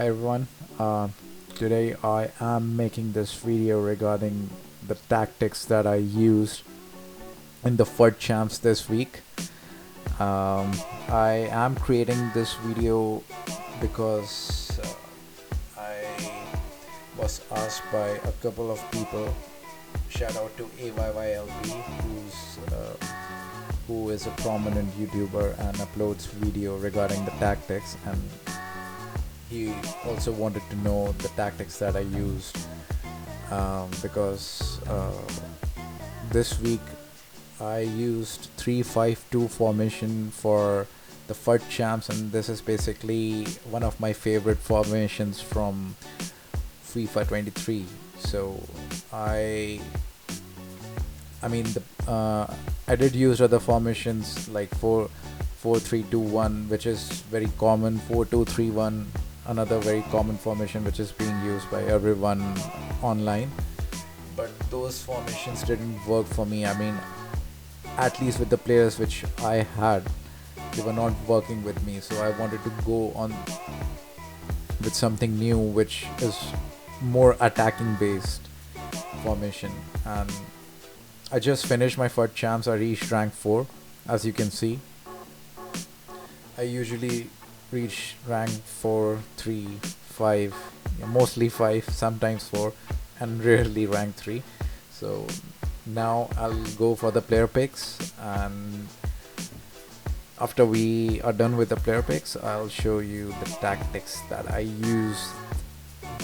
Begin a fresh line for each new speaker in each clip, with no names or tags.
everyone. Today I am making this video regarding the tactics that I used in the FUT champs this week. I am creating this video because I was asked by a couple of people. Shout out to AYYLB, who is a prominent YouTuber and uploads video regarding the tactics, and he also wanted to know the tactics that I used because this week I used 3-5-2 formation for the FUT champs, and this is basically one of my favorite formations from FIFA 23. So I did use other formations like 4-3-2-1, which is very common, 4-2-3-1, another very common formation which is being used by everyone online. But those formations didn't work for me. At least with the players which I had, they were not working with me. So I wanted to go on with something new, which is more attacking based formation. And I just finished my FUT champs. I reached rank 4, as you can see. I usually reach rank 4, 3, 5, mostly 5, sometimes 4, and rarely rank 3. So now I'll go for the player picks, and after we are done with the player picks, I'll show you the tactics that I used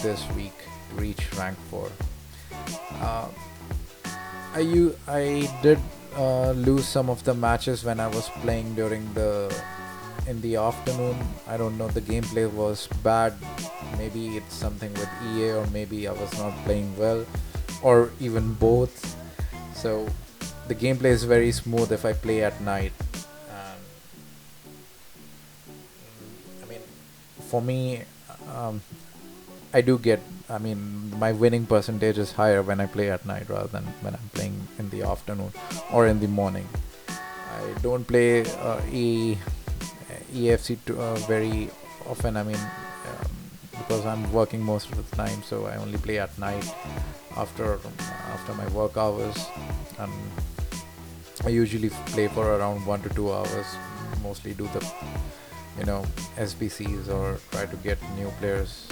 this week to reach rank 4. I did lose some of the matches when I was playing in the afternoon. I don't know, the gameplay was bad. Maybe it's something with EA, or maybe I was not playing well, or even both. So the gameplay is very smooth if I play at night. For me, I do get, my winning percentage is higher when I play at night rather than when I'm playing in the afternoon or in the morning. I don't play EAFC very often, because I'm working most of the time, so I only play at night after my work hours, and I usually play for around 1 to 2 hours, mostly do the SBCs, or try to get new players,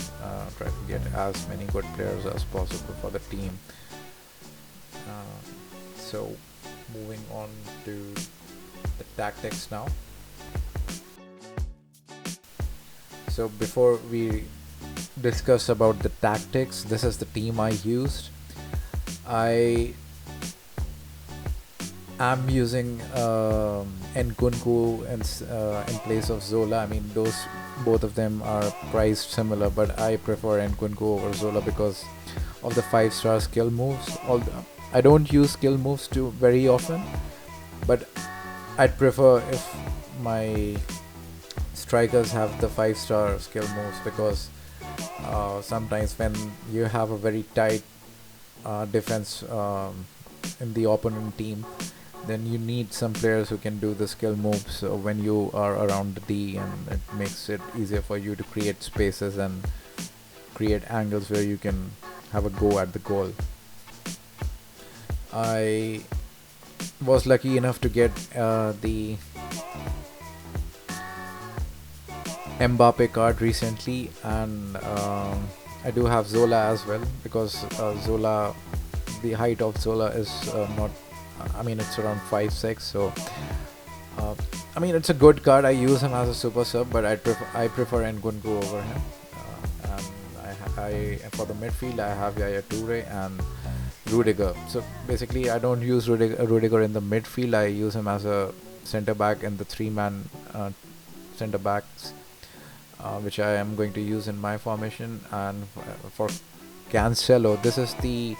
try to get as many good players as possible for the team. So moving on to the tactics now. So before we discuss about the tactics, this is the team I used. I am using Nkunku in place of Zola. Both of them are priced similar, but I prefer Nkunku over Zola because of the 5-star skill moves. I don't use skill moves too very often, but I'd prefer if my strikers have the 5-star skill moves, because sometimes when you have a very tight defense in the opponent team, then you need some players who can do the skill moves when you are around the D, and it makes it easier for you to create spaces and create angles where you can have a go at the goal. I was lucky enough to get the Mbappe card recently, and I do have Zola as well, because Zola, the height of Zola is not, it's around 5'6", so it's a good card. I use him as a super sub, but I prefer Nkunku over him. And I for the midfield I have Yaya Toure and Rudiger. So basically I don't use Rudiger in the midfield. I use him as a center back in the 3-man center backs, which I am going to use in my formation. And for Cancelo, this is the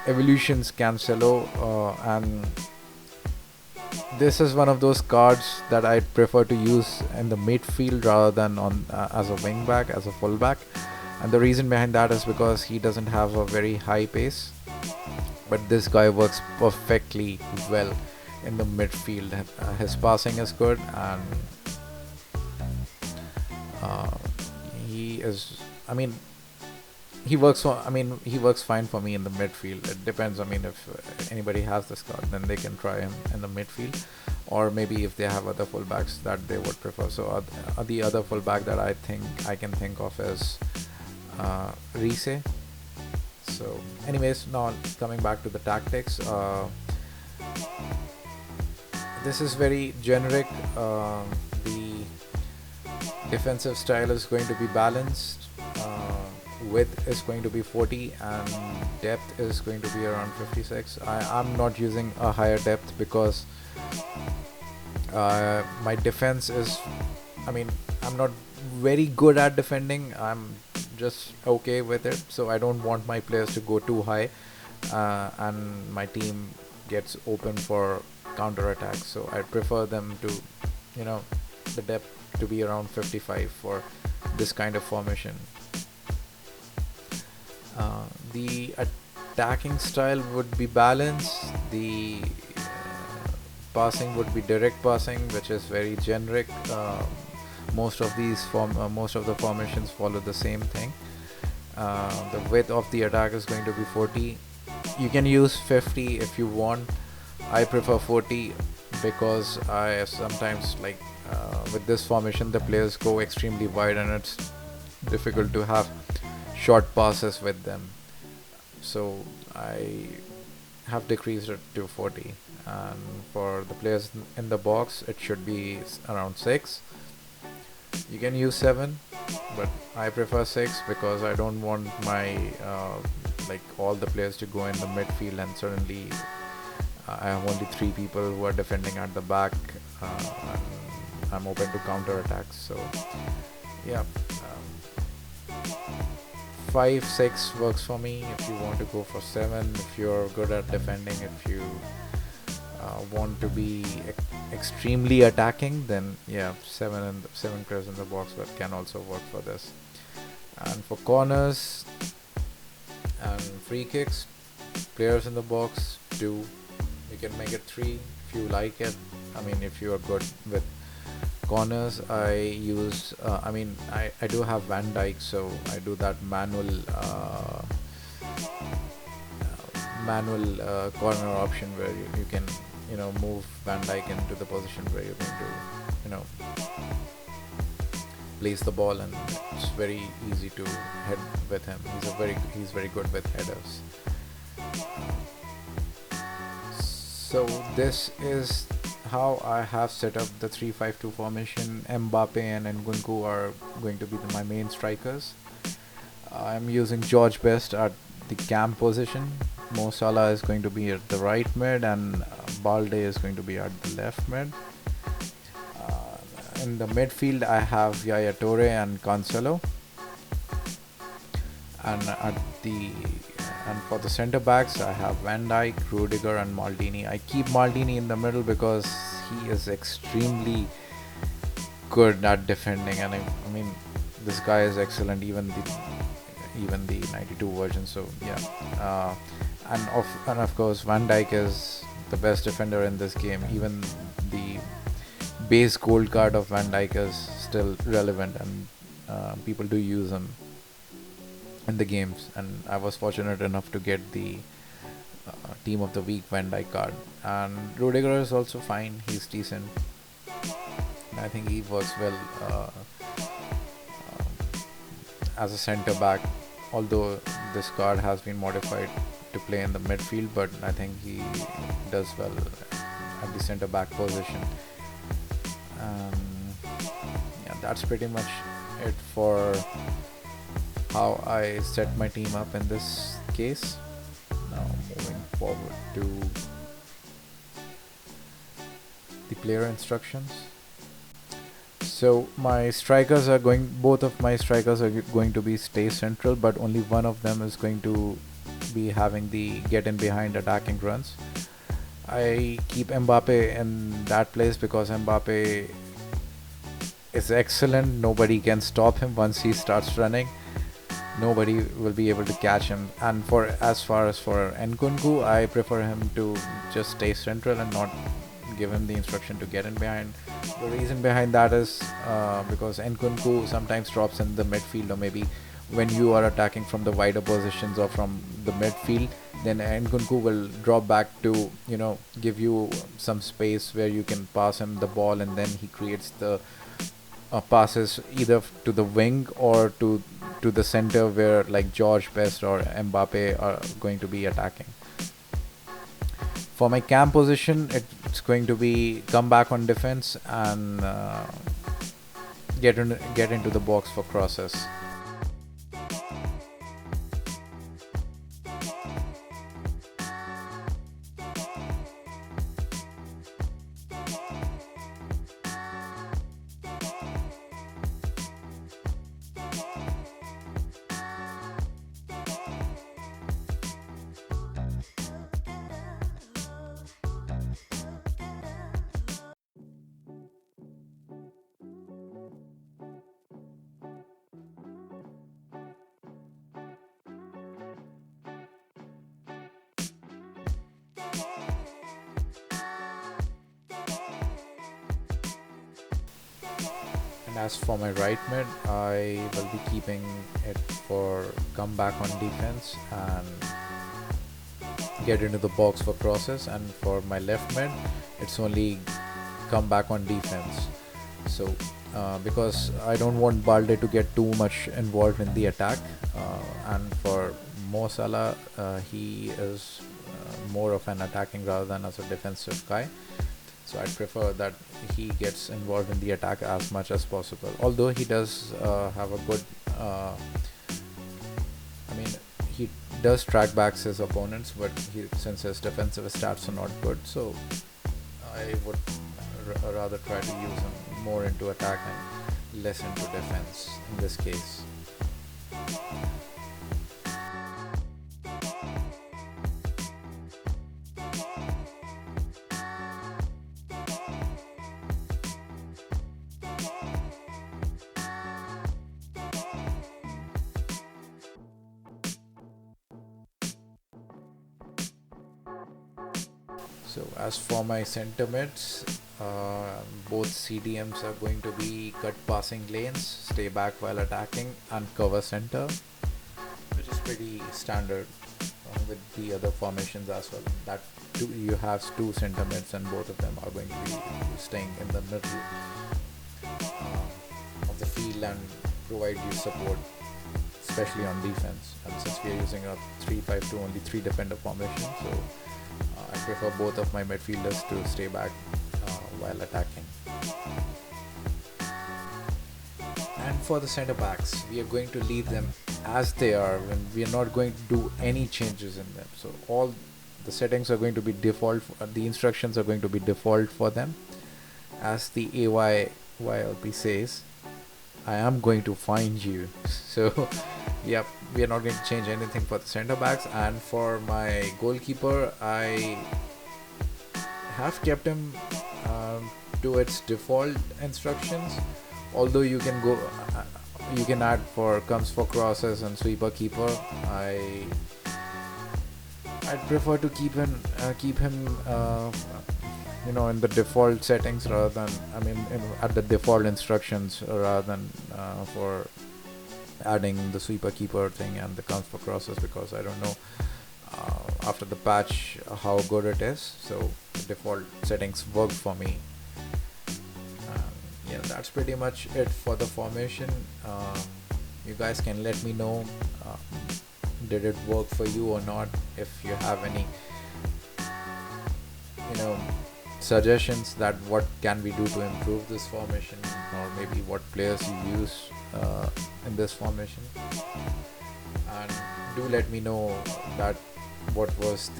Evolutions Cancelo, and this is one of those cards that I prefer to use in the midfield rather than on as a wing back, as a full back. And the reason behind that is because he doesn't have a very high pace, but this guy works perfectly well in the midfield. His passing is good, and he is I mean, he works for. I mean, he works fine for me in the midfield. It depends. I mean, if anybody has this card, then they can try him in the midfield, or maybe if they have other fullbacks that they would prefer. So the other fullback that I think I can think of is Riise. So, anyways, now coming back to the tactics. This is very generic. The defensive style is going to be balanced. Width is going to be 40 and depth is going to be around 56. I'm not using a higher depth because my defense is, I mean, I'm not very good at defending. I'm just okay with it, so I don't want my players to go too high and my team gets open for counter attacks. So I prefer them to, the depth to be around 55 for this kind of formation. The attacking style would be balanced. The passing would be direct passing, which is very generic. Most of the formations follow the same thing. The width of the attack is going to be 40. You can use 50 if you want. I prefer 40 because I sometimes like with this formation the players go extremely wide and it's difficult to have short passes with them. So I have decreased it to 40, and for the players in the box it should be around 6. You can use 7, but I prefer 6 because I don't want my all the players to go in the midfield and suddenly I have only 3 people who are defending at the back and I'm open to counter attacks. So yeah, 5, 6 works for me. If you want to go for 7, if you're good at defending, if you want to be extremely attacking, then yeah, 7 players in the box that can also work for this. And for corners and free kicks, players in the box 2. You can make it 3 if you like it. I mean, if you are good with corners, I use I do have Van Dijk, so I do that manual corner option where you can move Van Dijk into the position where you're going to place the ball, and it's very easy to head with him. He's very good with headers. So this is how I have set up the 3-5-2 formation. Mbappe and Nkunku are going to be my main strikers. I'm using George Best at the cam position. Mo Salah is going to be at the right mid, and Balde is going to be at the left mid. In the midfield, I have Yaya Toure and Cancelo. And for the centre backs, I have Van Dijk, Rudiger, and Maldini. I keep Maldini in the middle because he is extremely good at defending, and I mean, this guy is excellent. Even the 92 version. So yeah, and of course, Van Dijk is the best defender in this game. Even the base gold card of Van Dijk is still relevant, and people do use him in the games, and I was fortunate enough to get the team of the week Van Dijk card. And Rudiger is also fine, he's decent, and I think he works well as a centre back, although this card has been modified to play in the midfield, but I think he does well at the centre back position. Yeah, that's pretty much it for how I set my team up in this case. Now moving forward to the player instructions. So my strikers are both of my strikers are going to be stay central, but only one of them is going to be having the get in behind attacking runs. I keep Mbappe in that place because Mbappe is excellent. Nobody can stop him once he starts running. Nobody will be able to catch him. And as far as for Nkunku, I prefer him to just stay central and not give him the instruction to get in behind. The reason behind that is because Nkunku sometimes drops in the midfield or maybe when you are attacking from the wider positions or from the midfield, then Nkunku will drop back to, you know, give you some space where you can pass him the ball, and then he creates the passes either to the wing or to the center, where like George Best or Mbappe are going to be attacking. For my cam position, it's going to be come back on defense and get into the box for crosses. And as for my right mid, I will be keeping it for come back on defense and get into the box for crosses. And for my left mid, it's only come back on defense. So because I don't want Balde to get too much involved in the attack, and for Mo Salah, he is more of an attacking rather than as a defensive guy. So I'd prefer that he gets involved in the attack as much as possible. Although he does have a good, I mean, he does track back his opponents, but since his defensive stats are not good, so I would rather try to use him more into attack and less into defense in this case. So as for my center mids, both CDMs are going to be cut passing lanes, stay back while attacking, and cover center, which is pretty standard with the other formations as well. That you have two center mids, and both of them are going to be staying in the middle of the field and provide you support, especially on defense. And since we are using a 3-5-2, only 3 defender formation, so I prefer both of my midfielders to stay back while attacking. And for the centre backs, we are going to leave them as they are, and we are not going to do any changes in them. So all the settings are going to be default, the instructions are going to be default for them. As the AYYLP says, I am going to find you. So yep, we are not going to change anything for the centre backs. And for my goalkeeper, I have kept him to its default instructions, although you can go you can add for comes for crosses and sweeper keeper. I'd prefer to keep him you know, in the default settings rather than, I mean, at the default instructions, rather than for adding the sweeper keeper thing and the counts for crosses, because I don't know after the patch how good it is. So the default settings worked for me. Yeah, that's pretty much it for the formation. You guys can let me know did it work for you or not. If you have any, you know, suggestions that what can we do to improve this formation, or maybe what players you use in this formation, and do let me know that what was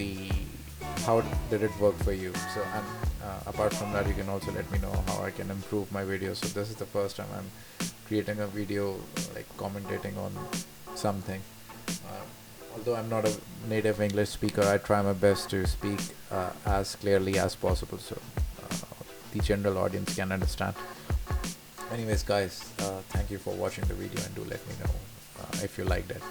how did it work for you. So, and apart from that, you can also let me know how I can improve my videos. So this is the first time I'm creating a video like commentating on something. Although I'm not a native English speaker, I try my best to speak as clearly as possible, so the general audience can understand. Anyways guys, thank you for watching the video, and do let me know if you liked it.